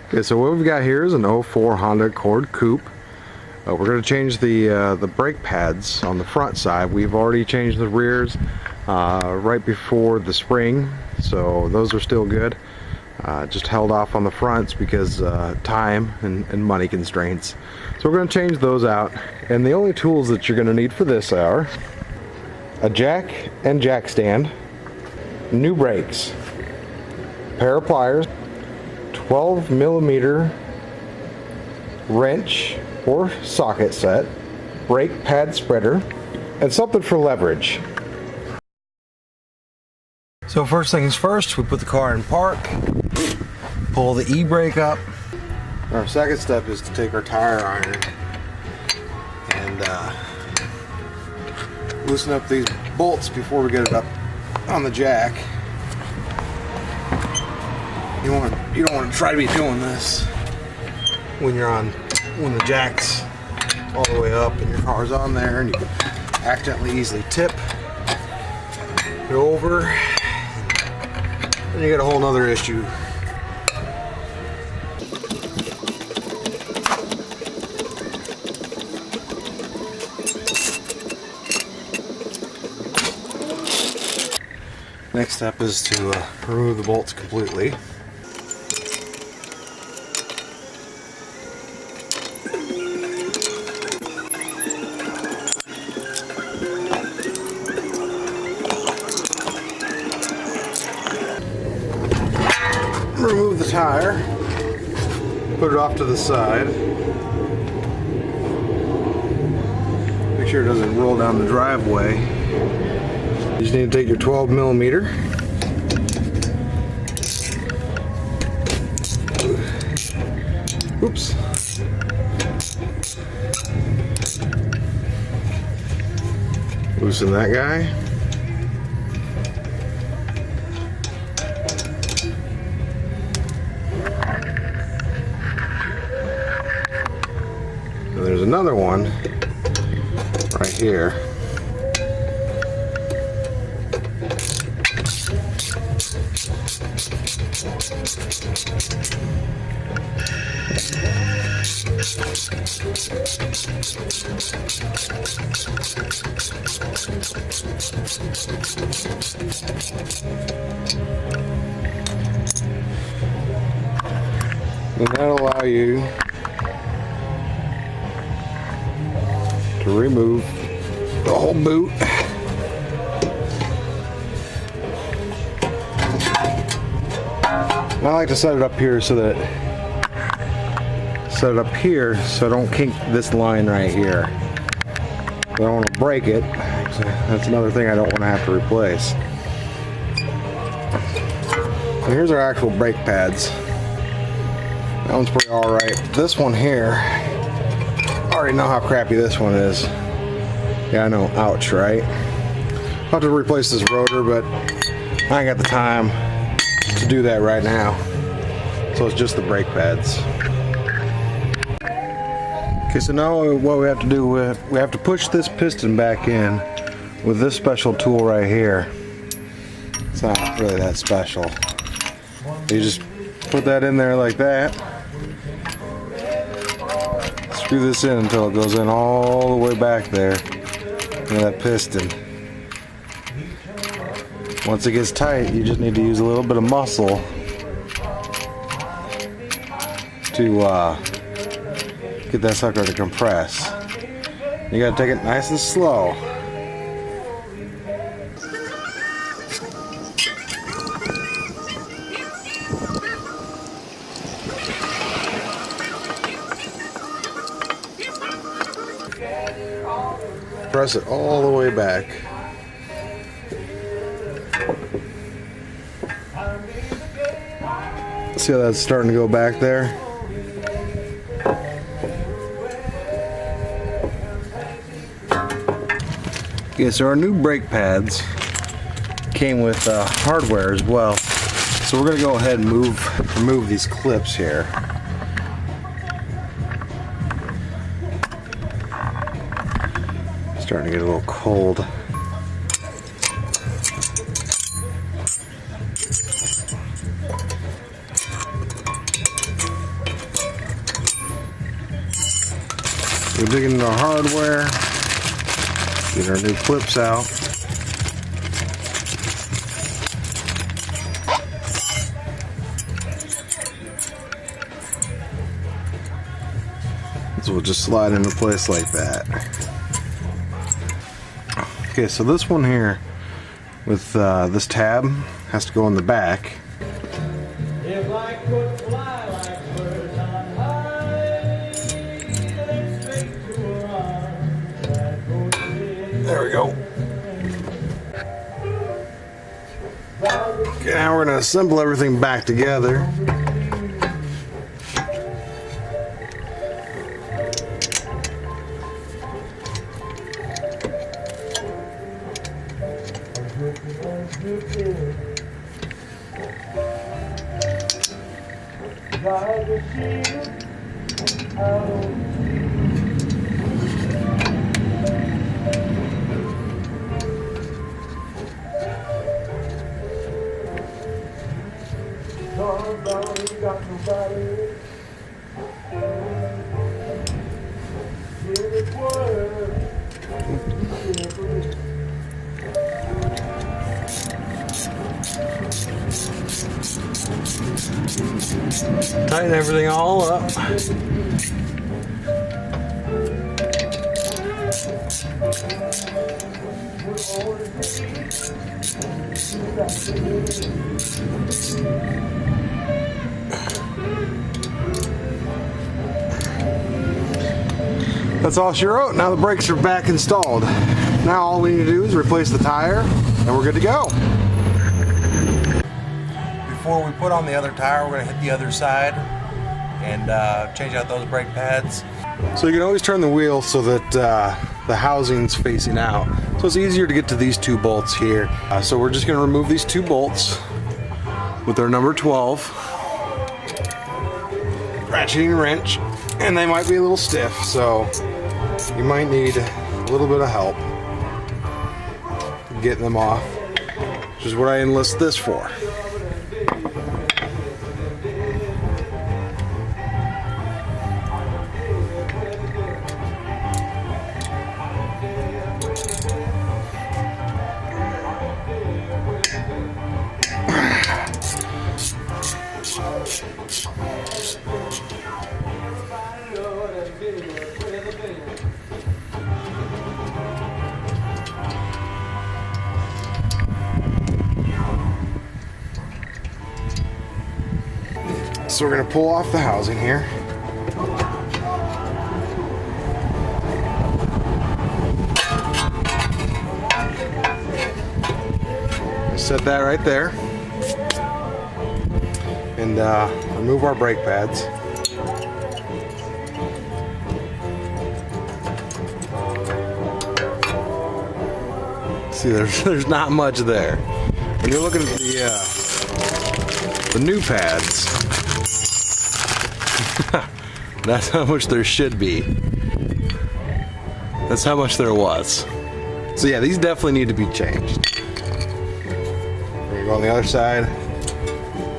Okay, so what we've got here is an 04 Honda Accord Coupe. We're going to change the brake pads on the front side. We've already changed the rears right before the spring, so those are still good. Just held off on the fronts because time and money constraints. So we're going to change those out, and the only tools that you're going to need for this are a jack and jack stand, new brakes, pair of pliers, 12mm wrench or socket set, brake pad spreader, and something for leverage. So first things first, we put the car in park, pull the e-brake up. Our second step is to take our tire iron and loosen up these bolts before we get it up on the jack. You don't want to try to be doing this when the jack's all the way up and your car's on there, and you can accidentally easily tip it over, and you got a whole nother issue. Next step is to remove the bolts completely. Remove the tire, put it off to the side. Make sure it doesn't roll down the driveway. You just need to take your 12mm. Oops. Loosen that guy. And there's another one right here. And that'll allow you to remove the whole boot. I like to set it up here so that I don't kink this line right here. I don't want to break it. So that's another thing I don't want to have to replace. And here's our actual brake pads. That one's pretty alright. This one here, I already know how crappy this one is. Yeah, I know, ouch, right? I'll have to replace this rotor, but I ain't got the time to do that right now. So it's just the brake pads. Okay, so now what we have to do, we have to push this piston back in with this special tool right here. It's not really that special. You just put that in there like that. Screw this in until it goes in all the way back there in that piston. Once it gets tight, you just need to use a little bit of muscle to get that sucker to compress. You gotta take it nice and slow. Press it all the way back. See how that's starting to go back there? Okay, so our new brake pads came with hardware as well. So we're going to go ahead and remove these clips here. Starting to get a little cold. We dig into our hardware, get our new clips out. So we'll just slide into place like that. Okay, so this one here with this tab has to go in the back. If I could fly like birds on high, then straight to her arms, I'd go to There we go. Okay, now we're going to assemble everything back together. Tighten everything all up. That's all she wrote. Now the brakes are back installed. Now all we need to do is replace the tire and we're good to go. Before we put on the other tire, we're going to hit the other side and change out those brake pads. So you can always turn the wheel so that the housing's facing out. So it's easier to get to these two bolts here. So we're just going to remove these two bolts with our number 12 ratcheting wrench, and they might be a little stiff, so you might need a little bit of help getting them off, which is what I enlist this for. So we're going to pull off the housing here. Set that right there. And remove our brake pads. See, there's not much there. When you're looking at the new pads, that's how much there should be. That's how much there was. So yeah, these definitely need to be changed. We're gonna go on the other side.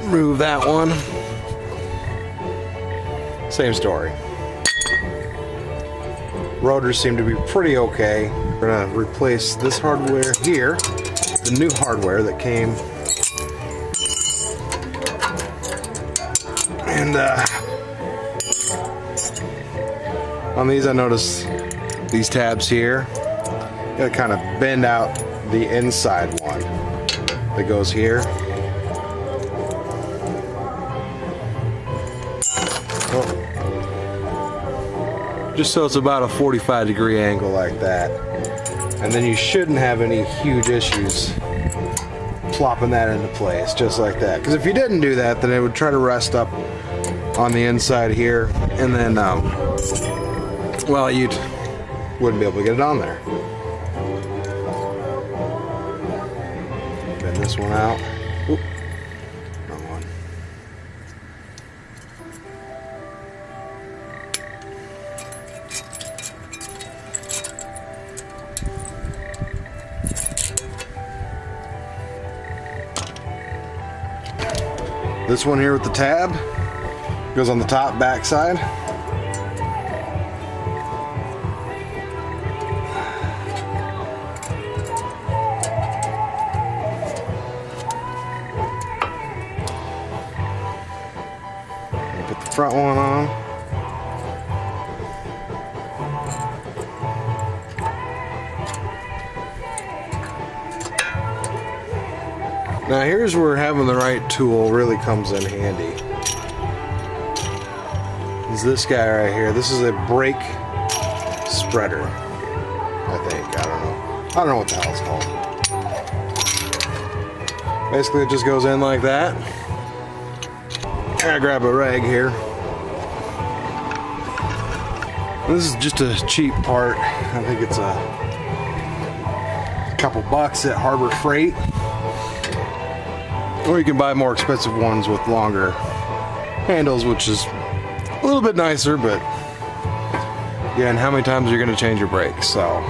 Remove that one. Same story. Rotors seem to be pretty okay. We're gonna replace this hardware here, the new hardware that came. And on these, I noticed these tabs here, gotta kind of bend out the inside one that goes here. Oh. Just so it's about a 45-degree angle like that. And then you shouldn't have any huge issues plopping that into place just like that. Because if you didn't do that, then it would try to rest up on the inside here, and then well, you wouldn't be able to get it on there. Bend this one out. Oop. Wrong one. This one here with the tab goes on the top back side. Put the front one on. Now here's where having the right tool really comes in handy. Is this guy right here. This is a brake spreader, I think. I don't know what the hell it's called. Basically it just goes in like that. I grab a rag here. This is just a cheap part. I think it's a couple bucks at Harbor Freight. Or you can buy more expensive ones with longer handles, which is a little bit nicer, but again, how many times are you going to change your brakes? So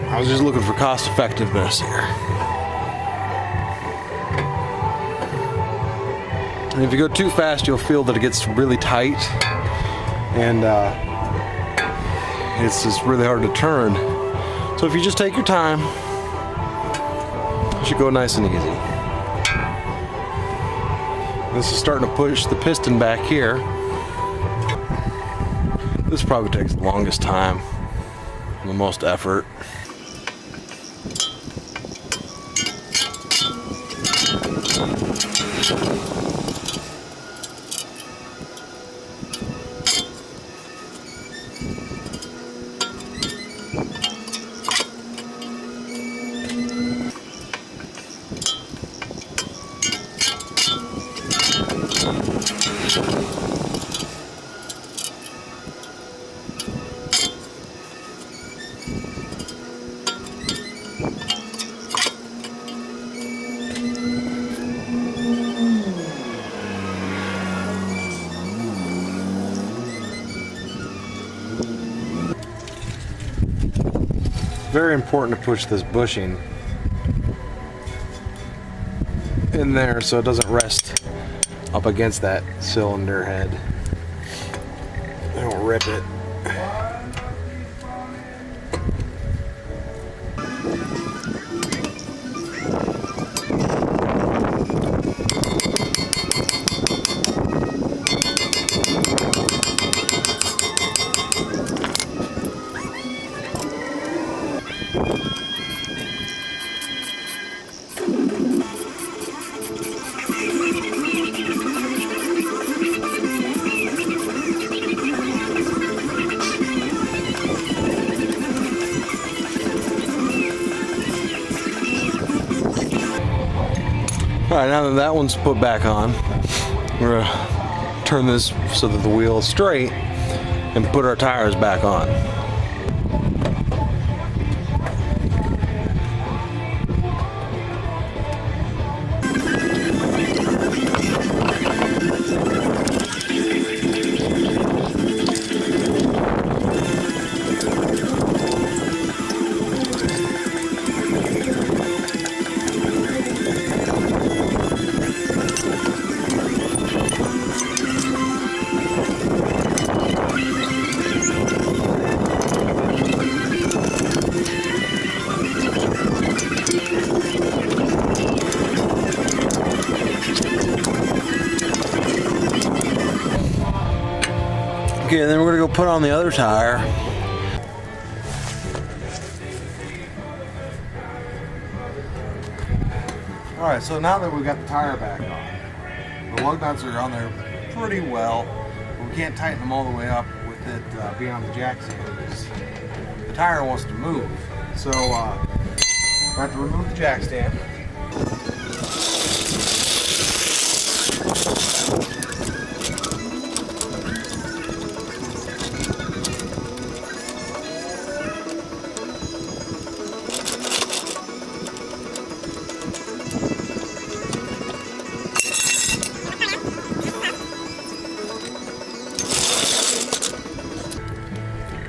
I was just looking for cost effectiveness here. And if you go too fast, you'll feel that it gets really tight, and it's just really hard to turn. So if you just take your time, it should go nice and easy. This is starting to push the piston back here. This probably takes the longest time, the most effort. Very important to push this bushing in there so it doesn't rest up against that cylinder head. I don't rip it. Alright, now that that one's put back on, we're going to turn this so that the wheel is straight and put our tires back on. Okay, and then we're gonna go put on the other tire. Alright, so now that we've got the tire back on, the lug nuts are on there pretty well. But we can't tighten them all the way up with it being on the jack stand because the tire wants to move. So we have to remove the jack stand.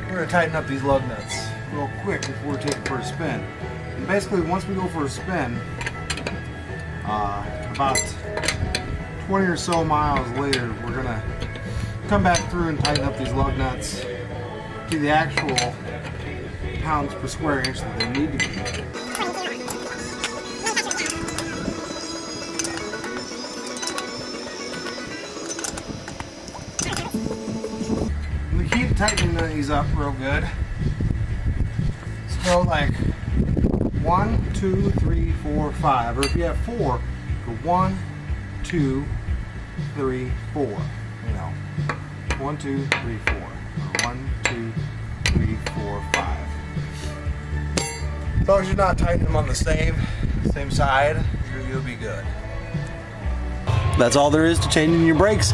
We're going to tighten up these lug nuts real quick before we take it for a spin. And basically, once we go for a spin, about 20 or so miles later, we're going to come back through and tighten up these lug nuts to the actual pounds per square inch that they need to be. tightening these up real good. So go like 1, 2, 3, 4, 5. Or if you have 4, go 1, 2, 3, 4. You know, 1, 2, 3, 4. Or 1, 2, 3, 4, 5. As long as you're not tightening them on the same side, you'll be good. That's all there is to changing your brakes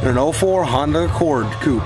in an 04 Honda Accord Coupe.